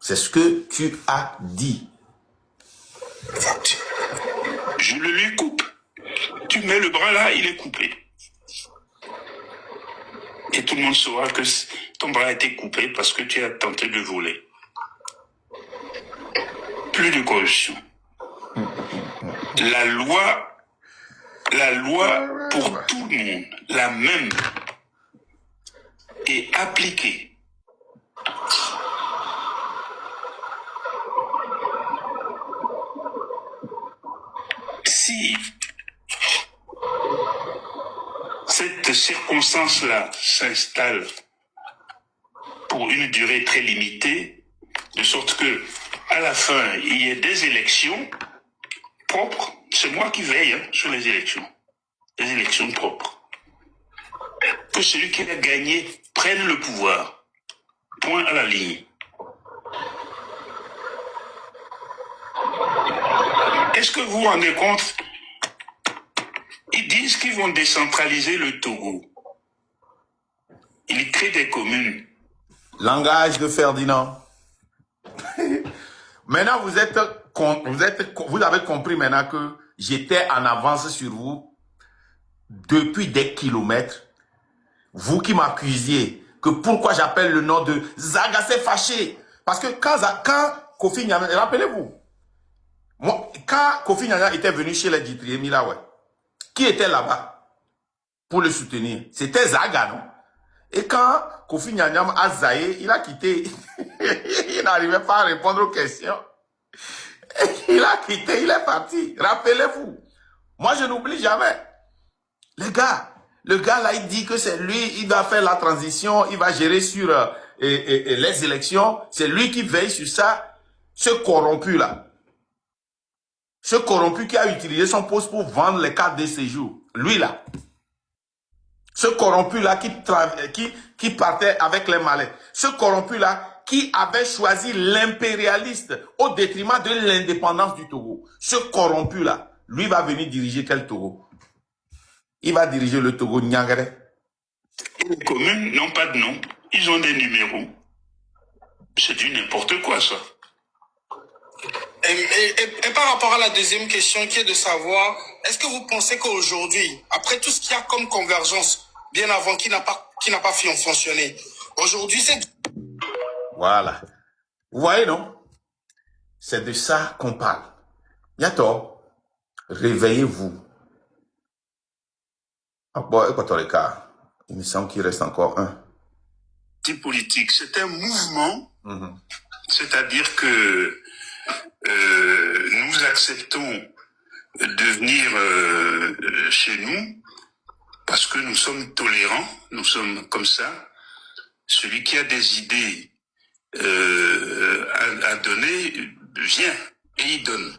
C'est ce que tu as dit. Je le lui coupe. Tu mets le bras là, il est coupé. Et tout le monde saura que ton bras a été coupé parce que tu as tenté de voler. Plus de corruption. La loi pour tout le monde, la même, est appliquée. Si cette circonstance-là s'installe pour une durée très limitée, de sorte que à la fin, il y ait des élections propres, c'est moi qui veille sur les élections propres. Que celui qui a gagné prenne le pouvoir. Point à la ligne. Est-ce que vous vous rendez compte? Ils disent qu'ils vont décentraliser le Togo. Ils créent des communes. Langage de Ferdinand. Maintenant, vous avez compris maintenant que j'étais en avance sur vous depuis des kilomètres. Vous qui m'accusiez que pourquoi j'appelle le nom de Zaga, c'est fâché. Parce que quand Kofi Nyame, rappelez-vous, quand Kofi Nyame était venu chez les Djitrié Mila, qui était là-bas pour le soutenir? C'était Zaga, non? Et quand Kofi Nyame a zaillé, il a quitté. Il n'arrivait pas à répondre aux questions. Il a quitté, il est parti. Rappelez-vous. Moi, je n'oublie jamais. Le gars là, il dit que c'est lui, il va faire la transition, il va gérer sur les élections. C'est lui qui veille sur ça. Ce corrompu là. Ce corrompu qui a utilisé son poste pour vendre les cartes de séjour. Lui là. Ce corrompu-là qui partait avec les malais. Ce corrompu-là qui avait choisi l'impérialiste au détriment de l'indépendance du Togo. Ce corrompu-là, lui va venir diriger quel Togo? Il va diriger le Togo Niangere. Les communes n'ont pas de nom. Ils ont des numéros. C'est du n'importe quoi, ça. Et par rapport à la deuxième question qui est de savoir, est-ce que vous pensez qu'aujourd'hui, après tout ce qu'il y a comme convergence, bien avant qui n'a pas fonctionné, aujourd'hui c'est... Voilà. Vous voyez, non? C'est de ça qu'on parle. Yato, réveillez-vous. Il me semble qu'il reste encore un. Politique, c'est un mouvement, c'est-à-dire que nous acceptons de venir chez nous parce que nous sommes tolérants, nous sommes comme ça. Celui qui a des idées à donner vient et il donne.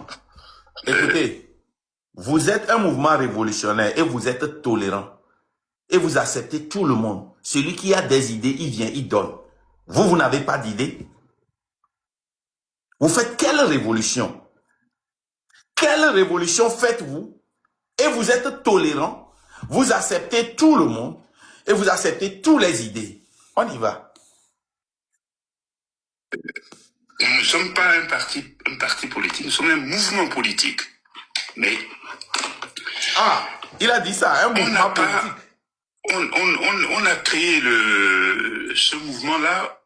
Écoutez, vous êtes un mouvement révolutionnaire et vous êtes tolérant. Et vous acceptez tout le monde. Celui qui a des idées, il vient, il donne. Vous n'avez pas d'idées. Vous faites quelle révolution? Quelle révolution faites-vous? Et vous êtes tolérant. Vous acceptez tout le monde. Et vous acceptez toutes les idées. On y va. Nous ne sommes pas un parti politique, nous sommes un mouvement politique. Mais... Ah, il a dit ça, un mouvement politique. On a créé ce mouvement-là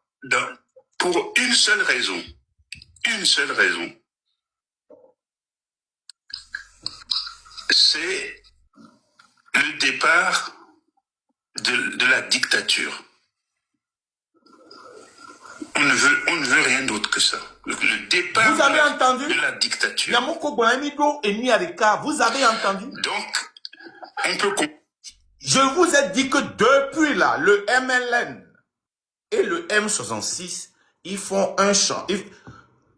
pour une seule raison. Une seule raison. C'est le départ de la dictature. On ne veut rien d'autre que ça. Le départ vous avez entendu de la dictature. Vous avez entendu? Donc, on peut... Je vous ai dit que depuis là, le MLN et le M66, ils font un chant.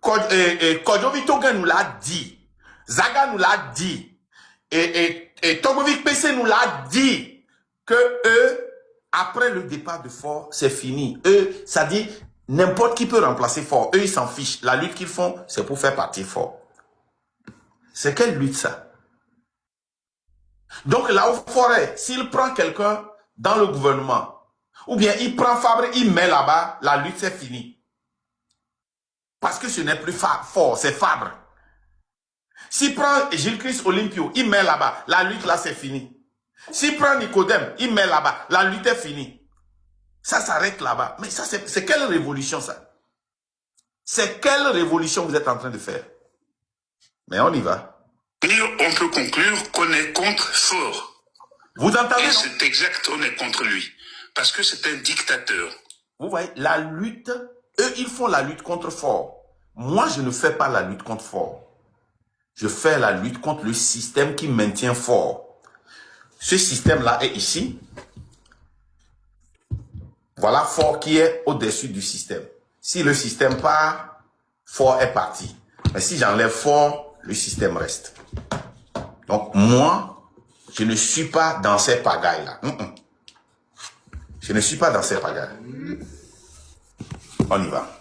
Kodjovito nous l'a dit. Zaga nous l'a dit. Et Togovik PC nous l'a dit. Que eux, après le départ de Faure, c'est fini. Eux, ça dit, n'importe qui peut remplacer Faure. Eux, ils s'en fichent. La lutte qu'ils font, c'est pour faire partir Faure. C'est quelle lutte ça? Donc là, au forêt, s'il prend quelqu'un dans le gouvernement, ou bien il prend Fabre, il met là-bas, la lutte c'est fini. Parce que ce n'est plus fort, c'est Fabre. S'il prend Gilles-Christ Olympio, il met là-bas, la lutte là c'est fini. S'il prend Nicodème, il met là-bas, la lutte est finie. Ça s'arrête là-bas. Mais ça, c'est quelle révolution ça? C'est quelle révolution vous êtes en train de faire? Mais on y va. On peut conclure qu'on est contre Faure. Vous entendez? Et c'est exact, on est contre lui. Parce que c'est un dictateur. Vous voyez, la lutte, eux, ils font la lutte contre Faure. Moi, je ne fais pas la lutte contre Faure. Je fais la lutte contre le système qui maintient Faure. Ce système-là est ici. Voilà Faure qui est au-dessus du système. Si le système part, Faure est parti. Mais si j'enlève Faure, le système reste. Donc moi, je ne suis pas dans ces pagailles-là. Je ne suis pas dans ces pagailles. On y va.